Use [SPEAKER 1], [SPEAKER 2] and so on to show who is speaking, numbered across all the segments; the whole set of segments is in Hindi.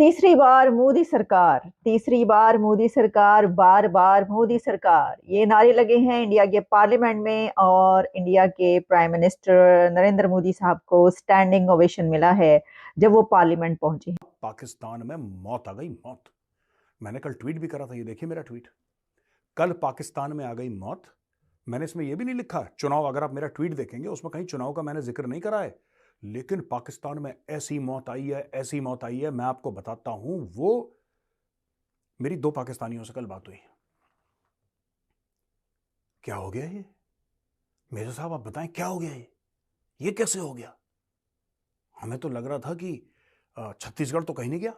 [SPEAKER 1] तीसरी बार मोदी सरकार, बार बार मोदी सरकार, ये नारे लगे हैं इंडिया के पार्लियामेंट में। और इंडिया के प्राइम मिनिस्टर नरेंद्र मोदी साहब को स्टैंडिंग ओवेशन मिला है जब वो पार्लियामेंट पहुंचे।
[SPEAKER 2] पाकिस्तान में मौत आ गई, मौत। मैंने कल ट्वीट भी करा था, ये देखिए मेरा ट्वीट। कल पाकिस्तान में आ गई मौत। मैंने इसमें यह भी नहीं लिखा चुनाव, अगर आप मेरा ट्वीट देखेंगे उसमें कहीं चुनाव का मैंने जिक्र नहीं करा है, लेकिन पाकिस्तान में ऐसी मौत आई है, ऐसी मौत आई है, मैं आपको बताता हूं। वो मेरी 2 पाकिस्तानियों से कल बात हुई। क्या हो गया ये मेजर साहब, आप बताएं क्या हो गया ये कैसे हो गया? हमें तो लग रहा था कि छत्तीसगढ़ तो कहीं नहीं गया।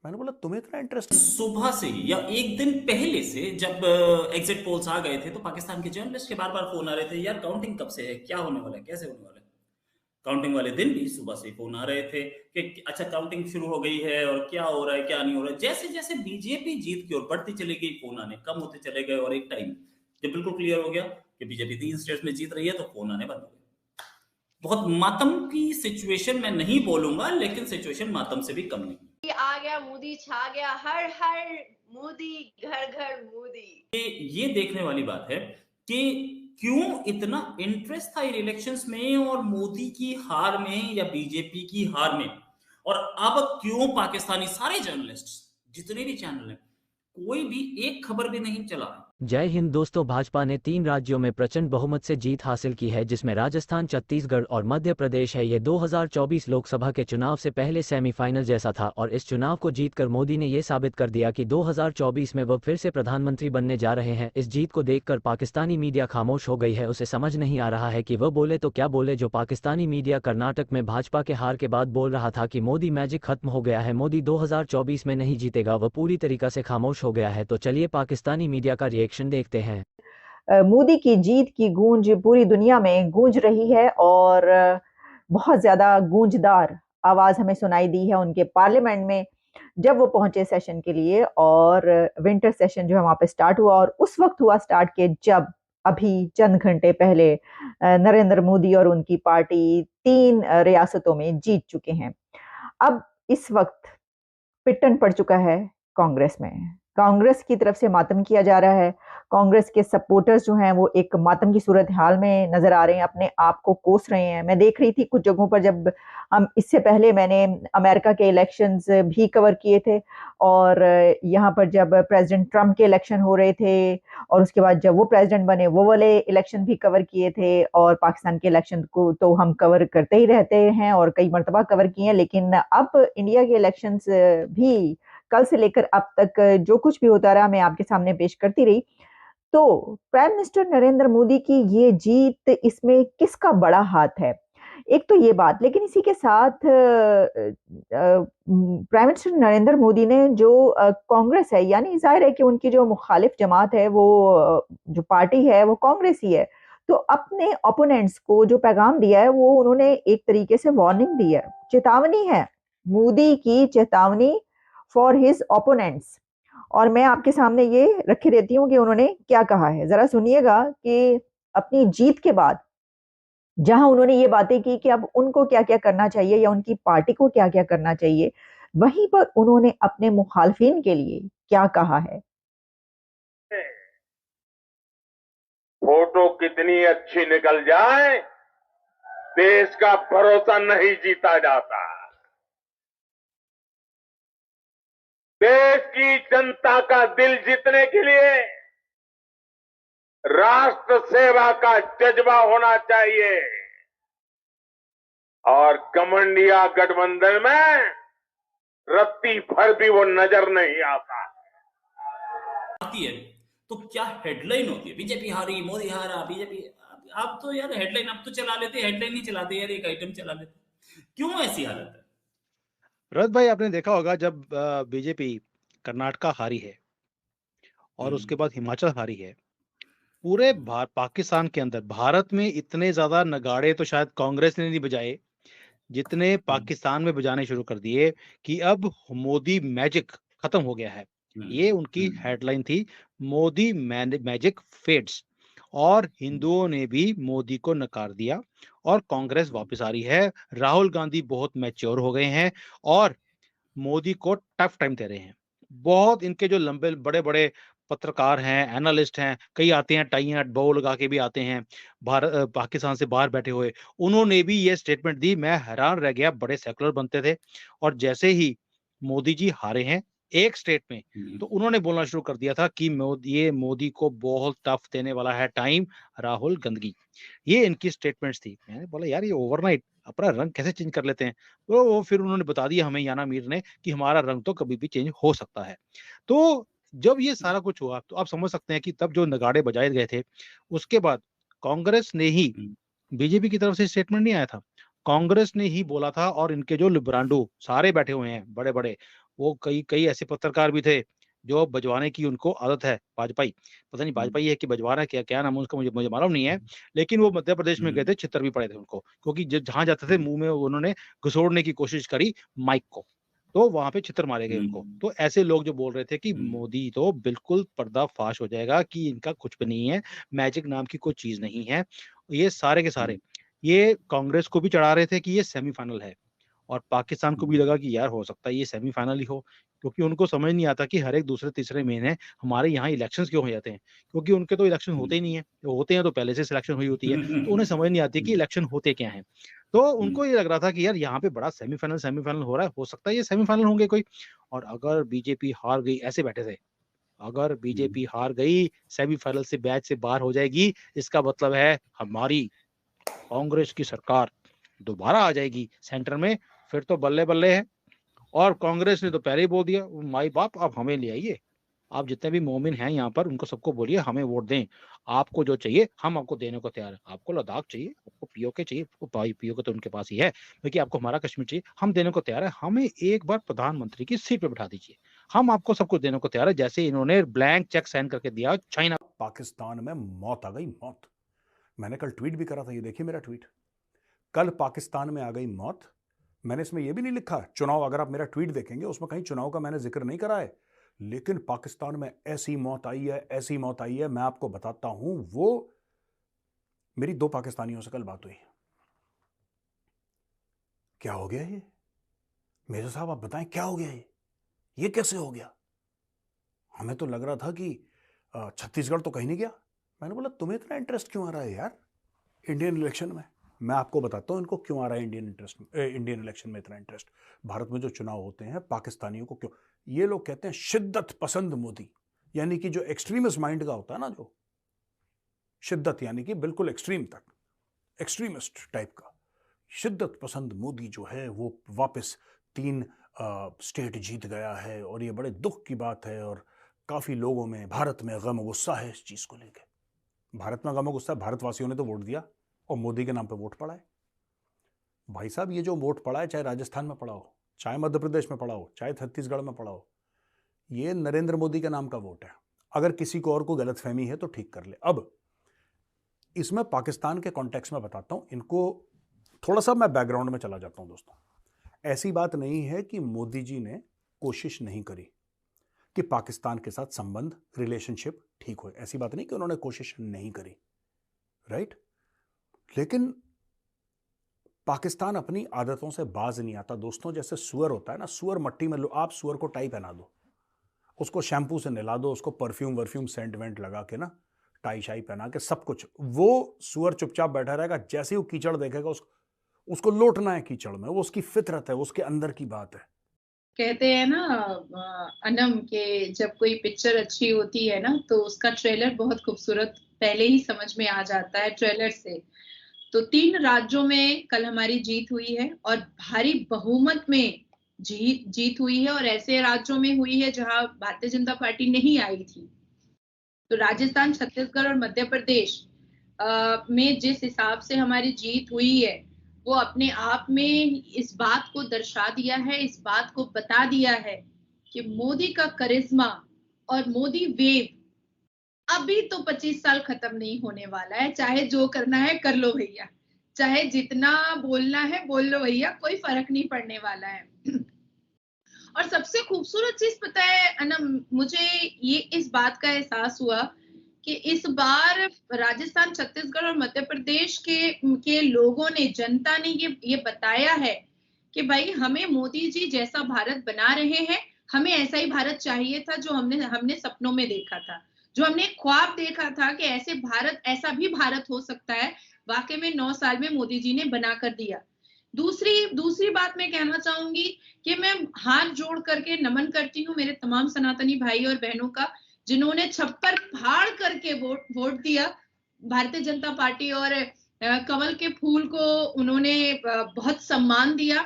[SPEAKER 2] मैंने बोला तुम्हें इतना इंटरेस्ट?
[SPEAKER 3] सुबह से या एक दिन पहले से जब एग्जिट पोल्स आ गए थे तो पाकिस्तान के जर्नलिस्ट के बार बार फोन आ रहे थे, यार काउंटिंग कब से है, क्या होने वाला है, कैसे होने वाला है। काउंटिंग वाले दिन भी सुबह से फोन आ रहे थे कि अच्छा काउंटिंग शुरू हो गई है और क्या हो रहा है क्या नहीं हो रहा है। जैसे जैसे बीजेपी जीत की ओर बढ़ती चली गई, फोन आने कम होते चले गए और एक टाइम जब बिल्कुल क्लियर हो गया कि बीजेपी 3 स्टेट्स में जीत रही है तो फोन आने बंद हो गए। बहुत मातम की सिचुएशन मैं नहीं बोलूंगा, लेकिन सिचुएशन मातम से भी कम नहीं।
[SPEAKER 4] आ गया मोदी, छा गया, हर हर मोदी, घर घर मोदी।
[SPEAKER 3] ये देखने वाली बात है कि क्यों इतना इंटरेस्ट था इन इलेक्शंस में और मोदी की हार में या बीजेपी की हार में, और अब क्यों पाकिस्तानी सारे जर्नलिस्ट जितने भी चैनल हैं कोई भी एक खबर भी नहीं चला।
[SPEAKER 5] जय हिंद दोस्तों। भाजपा ने 3 राज्यों में प्रचंड बहुमत से जीत हासिल की है, जिसमें राजस्थान, छत्तीसगढ़ और मध्य प्रदेश है। ये 2024 लोकसभा के चुनाव से पहले सेमीफाइनल जैसा था और इस चुनाव को जीतकर मोदी ने ये साबित कर दिया कि 2024 में वह फिर से प्रधानमंत्री बनने जा रहे हैं। इस जीत को देखकर पाकिस्तानी मीडिया खामोश हो गई है। उसे समझ नहीं आ रहा है कि वह बोले तो क्या बोले। जो पाकिस्तानी मीडिया कर्नाटक में भाजपा के हार के बाद बोल रहा था कि मोदी मैजिक खत्म हो गया है, मोदी 2024 में नहीं जीतेगा, वह पूरी तरीका से खामोश हो गया है। तो चलिए पाकिस्तानी मीडिया का रिएक्शन देखते हैं।
[SPEAKER 1] मोदी की जीत की गूंज पूरी दुनिया में गूंज रही है और बहुत ज्यादा गूंजदार आवाज हमें सुनाई दी है उनके पार्लियामेंट में जब वो पहुंचे सेशन के लिए। और विंटर सेशन जो है वहां पे स्टार्ट हुआ और उस वक्त हुआ स्टार्ट के जब अभी चंद घंटे पहले नरेंद्र मोदी और उनकी पार्टी 3 रियासतों में जीत चुके हैं। अब इस वक्त पिटन पड़ चुका है कांग्रेस में। कांग्रेस की तरफ से मातम किया जा रहा है। कांग्रेस के सपोर्टर्स जो हैं वो एक मातम की सूरत हाल में नजर आ रहे हैं, अपने आप को कोस रहे हैं। मैं देख रही थी कुछ जगहों पर, जब हम इससे पहले मैंने अमेरिका के इलेक्शंस भी कवर किए थे और यहाँ पर जब प्रेसिडेंट ट्रम्प के इलेक्शन हो रहे थे और उसके बाद जब वो प्रेसिडेंट बने वो वाले इलेक्शन भी कवर किए थे। और पाकिस्तान के इलेक्शन को तो हम कवर करते ही रहते हैं और कई मरतबा कवर किए हैं, लेकिन अब इंडिया के इलेक्शंस भी कल से लेकर अब तक जो कुछ भी होता रहा मैं आपके सामने पेश करती रही। तो प्राइम मिनिस्टर नरेंद्र मोदी की ये जीत, इसमें किसका बड़ा हाथ है? एक तो ये बात, लेकिन इसी के साथ प्राइम मिनिस्टर नरेंद्र मोदी ने जो कांग्रेस है, यानी जाहिर है कि उनकी जो मुखालिफ जमात है, वो जो पार्टी है वो कांग्रेस ही है, तो अपने ओपोनेंट्स को जो पैगाम दिया है वो उन्होंने एक तरीके से वार्निंग दी है, चेतावनी है, मोदी की चेतावनी फॉर हिज ओपोनेंट्स। और मैं आपके सामने ये रखे देती हूँ कि उन्होंने क्या कहा है, जरा सुनिएगा कि अपनी जीत के बाद जहां उन्होंने ये बातें की कि अब उनको क्या क्या करना चाहिए या उनकी पार्टी को क्या क्या करना चाहिए, वहीं पर उन्होंने अपने मुखालफिन के लिए क्या कहा है।
[SPEAKER 6] फोटो कितनी अच्छी निकल जाए, देश का भरोसा नहीं जीता जाता। देश की जनता का दिल जीतने के लिए राष्ट्र सेवा का जज्बा होना चाहिए और कमंडिया गठबंधन में रत्ती भर भी वो नजर नहीं आता
[SPEAKER 3] आती है तो क्या हेडलाइन होती है, बीजेपी हारी, मोदी हारा, बीजेपी। आप तो यार हेडलाइन अब तो चला लेते, हेडलाइन नहीं चलाते यार, एक आइटम चला लेते। क्यों ऐसी हालत है?
[SPEAKER 7] रथ भाई, आपने देखा होगा जब बीजेपी कर्नाटका हारी है और उसके बाद हिमाचल हारी है, पूरे पाकिस्तान के अंदर, भारत में इतने ज्यादा नगाड़े तो शायद कांग्रेस ने नहीं बजाए जितने पाकिस्तान में बजाने शुरू कर दिए कि अब मोदी मैजिक खत्म हो गया है। ये उनकी हेडलाइन थी, मोदी मैजिक फेड्स। और हिंदुओं ने भी मोदी को नकार दिया और कांग्रेस वापस आ रही है। राहुल गांधी बहुत मैच्योर हो गए हैं और मोदी को टफ टाइम दे रहे हैं। बहुत इनके जो लंबे बड़े-बड़े पत्रकार हैं, एनालिस्ट हैं, कई आते हैं टाई बो लगा के भी आते हैं, पाकिस्तान से बाहर बैठे हुए। उन्होंने भी ये स्टेटमेंट दी, मैं हैरान रह गया, बड़े सेकुलर बनते थे और जैसे ही मोदी जी हारे हैं एक स्टेट में, तो उन्होंने बोलना शुरू कर दिया था कि मोदी को बहुत टफ देने वाला है टाइम, राहुल गंदगी। ये इनकी स्टेटमेंट्स थी। मैंने बोला यार ये ओवरनाइट अपना रंग कैसे चेंज कर लेते हैं? तो वो फिर उन्होंने बता दिया हमें याना मीर ने कि हमारा रंग तो कभी भी चेंज हो सकता है। तो जब ये सारा कुछ हुआ तो आप समझ सकते हैं कि तब जो नगाड़े बजाए गए थे, उसके बाद कांग्रेस ने ही, बीजेपी की तरफ से स्टेटमेंट नहीं आया था। कांग्रेस ने ही बोला था और इनके जो लिब्रांडो सारे बैठे हुए हैं बड़े-बड़े, वो कई कई ऐसे पत्रकार भी थे जो बजवाने की उनको आदत है, वाजपेयी, पता नहीं वाजपेयी है कि बजवाना क्या क्या नाम है उसका मुझे मुझे मालूम नहीं है। लेकिन वो मध्य प्रदेश में गए थे, छितर भी पड़े थे उनको, क्योंकि जहाँ जाते थे मुँह में उन्होंने घुसोड़ने की कोशिश करी माइक को, तो वहाँ पे छितर मारे गए उनको। तो ऐसे लोग जो बोल रहे थे कि मोदी तो बिल्कुल पर्दाफाश हो जाएगा कि इनका कुछ भी नहीं है, मैजिक नाम की कोई चीज़ नहीं है। ये सारे के सारे, ये कांग्रेस को भी चढ़ा रहे थे कि ये सेमीफाइनल है और पाकिस्तान को भी लगा कि यार हो सकता है ये सेमीफाइनल ही हो, क्योंकि उनको समझ नहीं आता कि हर एक दूसरे तीसरे महीने हमारे यहाँ इलेक्शंस क्यों हो जाते हैं, क्योंकि उनके तो इलेक्शन होते ही नहीं है, होते हैं तो पहले से सिलेक्शन हुई होती है, तो उन्हें समझ नहीं आती कि इलेक्शन होते क्या हैं। तो उनको ये लग रहा था कि यार यहाँ पे बड़ा सेमीफाइनल सेमीफाइनल हो रहा है, हो सकता है ये सेमीफाइनल होंगे कोई। और अगर बीजेपी हार गई, ऐसे बैठे थे, अगर बीजेपी हार गई, सेमीफाइनल से मैच से बाहर हो जाएगी, इसका मतलब है हमारी कांग्रेस की सरकार दोबारा आ जाएगी सेंटर में, फिर तो बल्ले बल्ले है। और कांग्रेस ने तो पहले ही बोल दिया, माई बाप आप हमें ले आइए, आप जितने भी मोमिन हैं यहाँ पर उनको सबको बोलिए हमें वोट दें, आपको जो चाहिए हम आपको देने को तैयार है। आपको लद्दाख चाहिए, आपको पीओके चाहिए, पीओके तो उनके पास ही है, बाकी आपको हमारा कश्मीर चाहिए, हम देने को तैयार है, हमें एक बार प्रधानमंत्री की सीट पे बैठा दीजिए, हम आपको सब कुछ देने को तैयार है। जैसे इन्होंने ब्लैंक चेक साइन करके दिया चाइना।
[SPEAKER 2] पाकिस्तान में मौत आ गई, मौत। मैंने कल ट्वीट भी करा था, ये देखिए मेरा ट्वीट, कल पाकिस्तान में आ गई मौत। मैंने इसमें यह भी नहीं लिखा चुनाव, अगर आप मेरा ट्वीट देखेंगे उसमें कहीं चुनाव का मैंने जिक्र नहीं करा है, लेकिन पाकिस्तान में ऐसी मौत आई है, ऐसी मौत आई है, मैं आपको बताता हूं। वो मेरी 2 पाकिस्तानियों से कल बात हुई। क्या हो गया ये मेजर साहब, आप बताएं क्या हो गया ये कैसे हो गया? हमें तो लग रहा था कि छत्तीसगढ़ तो कहीं नहीं गया। मैंने बोला तुम्हें इतना इंटरेस्ट क्यों आ रहा है यार इंडियन इलेक्शन में? मैं आपको बताता हूं इनको क्यों आ रहा है इंडियन इलेक्शन में इतना इंटरेस्ट। भारत में जो चुनाव होते हैं पाकिस्तानियों को क्यों, ये लोग कहते हैं शिद्दत पसंद मोदी, यानी कि जो एक्सट्रीमिस्ट माइंड का होता है ना, जो शिद्दत यानी कि बिल्कुल एक्सट्रीम तक, एक्सट्रीमिस्ट टाइप का, शिद्दत पसंद मोदी जो है वो वापस 3 स्टेट जीत गया है और ये बड़े दुख की बात है। और काफी लोगों में भारत में गम गुस्सा है इस चीज को लेकर। भारत में गम गुस्सा, भारतवासियों ने तो वोट दिया और मोदी के नाम पे वोट पड़ा है। भाई साहब ये जो वोट पड़ा है, चाहे राजस्थान में पड़ा हो, चाहे मध्य प्रदेश में पड़ा हो, चाहे छत्तीसगढ़ में पड़ा हो, ये नरेंद्र मोदी के नाम का वोट है। अगर किसी को और को गलतफहमी है तो ठीक कर ले। अब इसमें पाकिस्तान के कॉन्टेक्स्ट में बताता हूं इनको, थोड़ा सा मैं बैकग्राउंड में चला जाता हूं दोस्तों। ऐसी बात नहीं है कि मोदी जी ने कोशिश नहीं करी कि पाकिस्तान के साथ संबंध, रिलेशनशिप ठीक हो, ऐसी बात नहीं कि उन्होंने कोशिश नहीं करी, राइट। लेकिन पाकिस्तान अपनी आदतों से बाज नहीं आता दोस्तों। जैसे सुअर होता है ना, सुअर मट्टी में लो, आप सुअर को टाई पहना दो, उसको शैम्पू से नहला दो, उसको परफ्यूम वर्फ्यूम सेंट वेंट लगा के ना, टाई शाई पहना के सब कुछ, वो सुअर चुपचाप बैठा रहेगा। जैसे ही वो कीचड़ देखेगा उसको लौटना है कीचड़ में, वो उसकी फितरत है, उसके अंदर की बात है।
[SPEAKER 8] कहते हैं ना अनम के जब कोई पिक्चर अच्छी होती है ना तो उसका ट्रेलर बहुत खूबसूरत पहले ही समझ में आ जाता है ट्रेलर से। तो 3 राज्यों में कल हमारी जीत हुई है और भारी बहुमत में जीत हुई है, और ऐसे राज्यों में हुई है जहां भारतीय जनता पार्टी नहीं आई थी। तो राजस्थान, छत्तीसगढ़ और मध्य प्रदेश में जिस हिसाब से हमारी जीत हुई है वो अपने आप में इस बात को दर्शा दिया है, इस बात को बता दिया है कि मोदी का करिश्मा और मोदी वेव अभी तो 25 साल खत्म नहीं होने वाला है। चाहे जो करना है कर लो भैया, चाहे जितना बोलना है बोल लो भैया, कोई फर्क नहीं पड़ने वाला है। और सबसे खूबसूरत चीज पता है अनम, मुझे ये इस बात का एहसास हुआ कि इस बार राजस्थान, छत्तीसगढ़ और मध्य प्रदेश के लोगों ने, जनता ने ये बताया है कि भाई हमें मोदी जी जैसा भारत बना रहे हैं, हमें ऐसा ही भारत चाहिए था जो हमने सपनों में देखा था, जो हमने ख्वाब देखा था कि ऐसा भी भारत हो सकता है। वाकई में 9 साल में मोदी जी ने बना कर दिया। दूसरी बात मैं कहना चाहूंगी कि मैं हाथ जोड़ करके नमन करती हूँ मेरे तमाम सनातनी भाई और बहनों का, जिन्होंने छप्पर फाड़ करके वोट दिया भारतीय जनता पार्टी, और कमल के फूल को उन्होंने बहुत सम्मान दिया।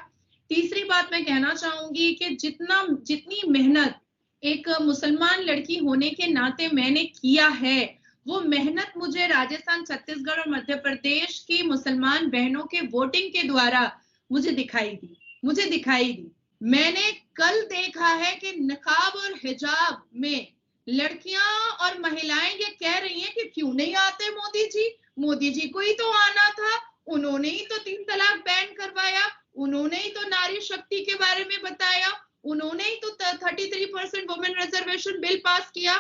[SPEAKER 8] तीसरी बात मैं कहना चाहूंगी कि जितनी मेहनत एक मुसलमान लड़की होने के नाते मैंने किया है, वो मेहनत मुझे राजस्थान, छत्तीसगढ़ और मध्य प्रदेश की मुसलमान बहनों के वोटिंग के द्वारा मुझे दिखाई दी। मैंने कल देखा है कि निकाब और हिजाब में लड़कियां और महिलाएं ये कह रही हैं कि क्यों नहीं आते मोदी जी को ही तो आना था, उन्होंने ही तो 3 तलाक बैन करवाया, उन्होंने ही तो नारी शक्ति के बारे में बताया, उन्होंने ही तो 33% वुमेन रिजर्वेशन बिल पास किया,